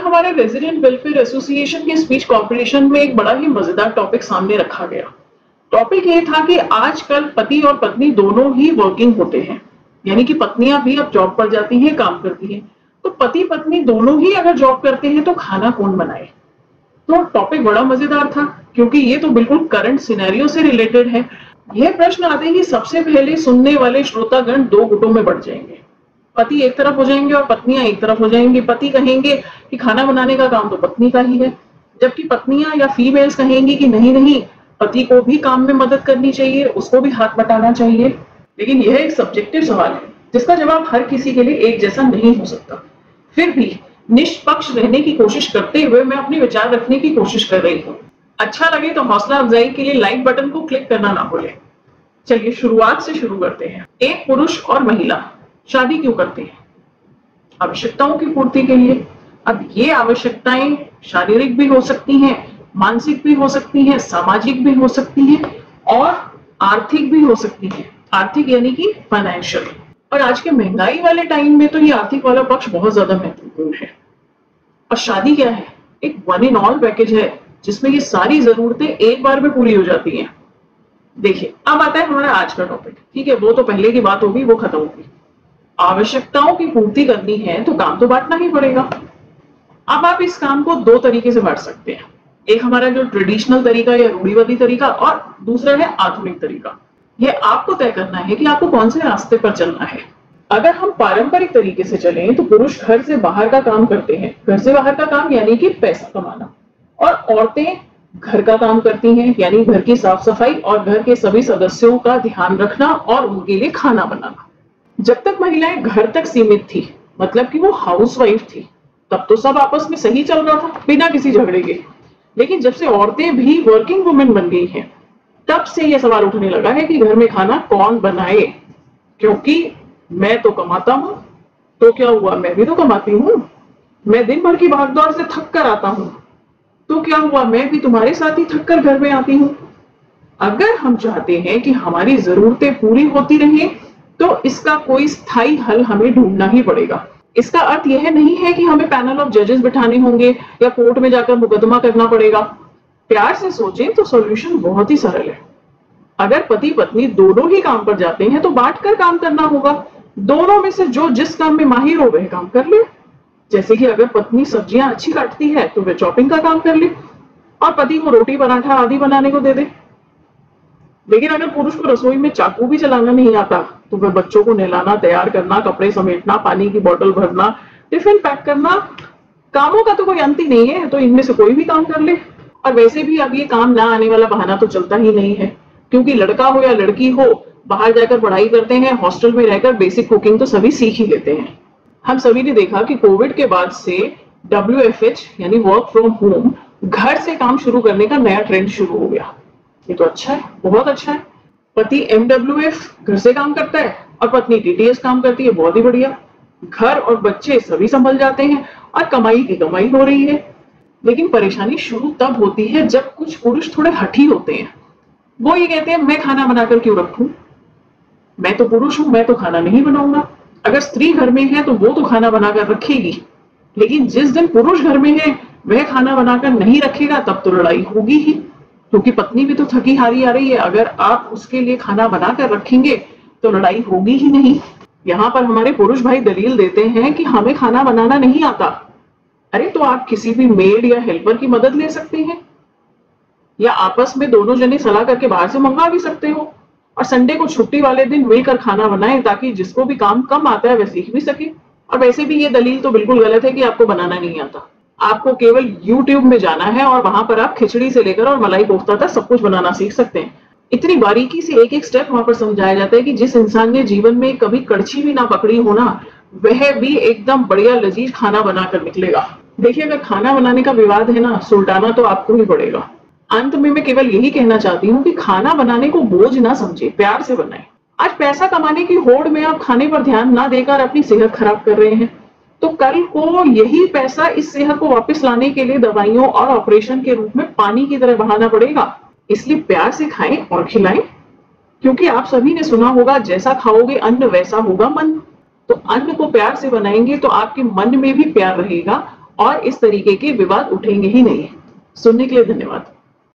हमारे resident welfare association के speech competition में एक बड़ा ही मजेदार टॉपिक सामने रखा गया। टॉपिक ये था कि आजकल पति और पत्नी दोनों ही वर्किंग होते हैं, यानी कि पत्नियां भी अब जॉब पर जाती हैं, काम करती हैं। तो पति पत्नी दोनों ही अगर जॉब करते हैं तो खाना कौन बनाए? तो टॉपिक बड़ा मजेदार था क्योंकि ये तो बिल्कुल करंट सिनेरियो से रिलेटेड है। यह प्रश्न आते ही सबसे पहले सुनने वाले श्रोतागण दो गुटों में बढ़ जाएंगे। पति एक तरफ हो जाएंगे और पत्नियां एक तरफ हो जाएंगी। पति कहेंगे कि खाना बनाने का काम तो पत्नी का ही है, जबकि पत्नियां या फीमेल्स कहेंगी कि नहीं नहीं, पति को भी काम में मदद करनी चाहिए, उसको भी हाथ बटाना चाहिए। लेकिन यह एक सब्जेक्टिव सवाल है जिसका जवाब हर किसी के लिए एक जैसा नहीं हो सकता। फिर भी निष्पक्ष रहने की कोशिश करते हुए मैं अपने विचार रखने की कोशिश कर रही हूँ। अच्छा लगे तो हौसला अफजाई के लिए लाइक बटन को क्लिक करना ना भूलें। चलिए शुरुआत से शुरू करते हैं। एक पुरुष और महिला शादी क्यों करते हैं? आवश्यकताओं की पूर्ति के लिए। अब ये आवश्यकताएं शारीरिक भी हो सकती हैं, मानसिक भी हो सकती हैं, सामाजिक भी हो सकती हैं और आर्थिक भी हो सकती हैं। आर्थिक यानी कि फाइनेंशियल। और आज के महंगाई वाले टाइम में तो ये आर्थिक वाला पक्ष बहुत ज्यादा महत्वपूर्ण है। और शादी क्या है? एक वन इन ऑल पैकेज है जिसमें ये सारी जरूरतें एक बार में पूरी हो जाती हैं। देखिए, अब आता है हमारा आज का टॉपिक। ठीक है, वो तो पहले की बात होगी, वो खत्म होगी। आवश्यकताओं की पूर्ति करनी है तो काम तो बांटना ही पड़ेगा। अब आप इस काम को दो तरीके से बांट सकते हैं। एक हमारा जो ट्रेडिशनल तरीका या रूढ़िवादी तरीका, और दूसरा है आधुनिक तरीका। यह आपको तय करना है कि आपको कौन से रास्ते पर चलना है। अगर हम पारंपरिक तरीके से चलें तो पुरुष घर से बाहर का काम करते हैं। घर से बाहर का काम यानी कि पैसा कमाना, और औरतें घर का काम करती हैं, यानी घर की साफ सफाई और घर के सभी सदस्यों का ध्यान रखना और उनके लिए खाना बनाना। जब तक महिलाएं घर तक सीमित थी, मतलब कि वो हाउसवाइफ थी, तब तो सब आपस में सही चल रहा था बिना किसी झगड़े के। लेकिन जब से औरतें भी वर्किंग वुमेन बन गई हैं, तब से यह सवाल उठने लगा है कि घर में खाना कौन बनाए। क्योंकि मैं तो कमाता हूं, तो क्या हुआ, मैं भी तो कमाती हूँ। मैं दिन भर की भागदौड़ से थक कर आता हूँ, तो क्या हुआ, मैं भी तुम्हारे साथ ही थक कर घर में आती हूँ। अगर हम चाहते हैं कि हमारी जरूरतें पूरी होती रहें तो इसका कोई स्थायी हल हमें ढूंढना ही पड़ेगा। इसका अर्थ यह नहीं है कि हमें पैनल ऑफ जजेस बिठाने होंगे या कोर्ट में जाकर मुकदमा करना पड़ेगा। प्यार से सोचें तो सॉल्यूशन बहुत ही सरल है। अगर पति पत्नी दोनों ही काम पर जाते हैं तो बांटकर काम करना होगा। दोनों में से जो जिस काम में माहिर हो वह काम कर ले। जैसे कि अगर पत्नी सब्जियां अच्छी काटती है तो वह चॉपिंग का काम कर ले और पति को रोटी पराठा आदि बनाने को दे दे। लेकिन अगर पुरुष को रसोई में चाकू भी चलाना नहीं आता तो वह बच्चों को नहलाना, तैयार करना, कपड़े समेटना, पानी की बोतल भरना, टिफिन पैक करना, कामों का तो कोई अंत ही नहीं है, तो इनमें से कोई भी काम कर ले। और वैसे भी अब ये काम ना आने वाला बहाना तो चलता ही नहीं है, क्योंकि लड़का हो या लड़की हो, बाहर जाकर पढ़ाई करते हैं, हॉस्टल में रहकर बेसिक कुकिंग तो सभी सीख ही लेते हैं। हम सभी ने देखा कि कोविड के बाद से WFH यानी वर्क फ्रॉम होम, घर से काम शुरू करने का नया ट्रेंड शुरू हो गया। ये तो अच्छा है, बहुत अच्छा है। पति MWF घर से काम करता है और पत्नी TTS काम करती है, बहुत ही बढ़िया। घर और बच्चे सभी संभल जाते हैं और कमाई की कमाई हो रही है। लेकिन परेशानी शुरू तब होती है जब कुछ पुरुष थोड़े हठी होते हैं। वो ये कहते हैं, मैं खाना बनाकर क्यों रखूं, मैं तो पुरुष हूं, मैं तो खाना नहीं बनाऊंगा। अगर स्त्री घर में है तो वो तो खाना बनाकर रखेगी, लेकिन जिस दिन पुरुष घर में है वह खाना बनाकर नहीं रखेगा तब तो लड़ाई होगी ही, क्योंकि पत्नी भी तो थकी हारी आ रही है। अगर आप उसके लिए खाना बनाकर रखेंगे तो लड़ाई होगी ही नहीं। यहाँ पर हमारे पुरुष भाई दलील देते हैं कि हमें खाना बनाना नहीं आता। अरे तो आप किसी भी मेड या हेल्पर की मदद ले सकते हैं, या आपस में दोनों जने सलाह करके बाहर से मंगा भी सकते हो। और संडे को छुट्टी वाले दिन मिलकर खाना बनाएं ताकि जिसको भी काम कम आता है वह सीख भी सके। और वैसे भी ये दलील तो बिल्कुल गलत है कि आपको बनाना नहीं आता। आपको केवल YouTube में जाना है और वहां पर आप खिचड़ी से लेकर और मलाई कोफ्ता तक सब कुछ बनाना सीख सकते हैं। इतनी बारीकी से एक एक स्टेप वहां पर समझाया जाता है कि जिस इंसान ने जीवन में कभी कड़छी भी ना पकड़ी हो ना, वह भी एकदम बढ़िया लजीज खाना बनाकर निकलेगा। देखिए, अगर खाना बनाने का विवाद है ना, सुलटाना तो आपको ही पड़ेगा। अंत में मैं केवल यही कहना चाहती हूँ कि खाना बनाने को बोझ ना समझे, प्यार से बनाएं। आज पैसा कमाने की होड़ में आप खाने पर ध्यान ना देकर अपनी सेहत खराब कर रहे हैं, तो कल को यही पैसा इस सेहत को वापस लाने के लिए दवाइयों और ऑपरेशन के रूप में पानी की तरह बहाना पड़ेगा। इसलिए प्यार से खाएं और खिलाएं, क्योंकि आप सभी ने सुना होगा, जैसा खाओगे अन्न वैसा होगा मन। तो अन्न को प्यार से बनाएंगे तो आपके मन में भी प्यार रहेगा और इस तरीके के विवाद उठेंगे ही नहीं। सुनने के लिए धन्यवाद।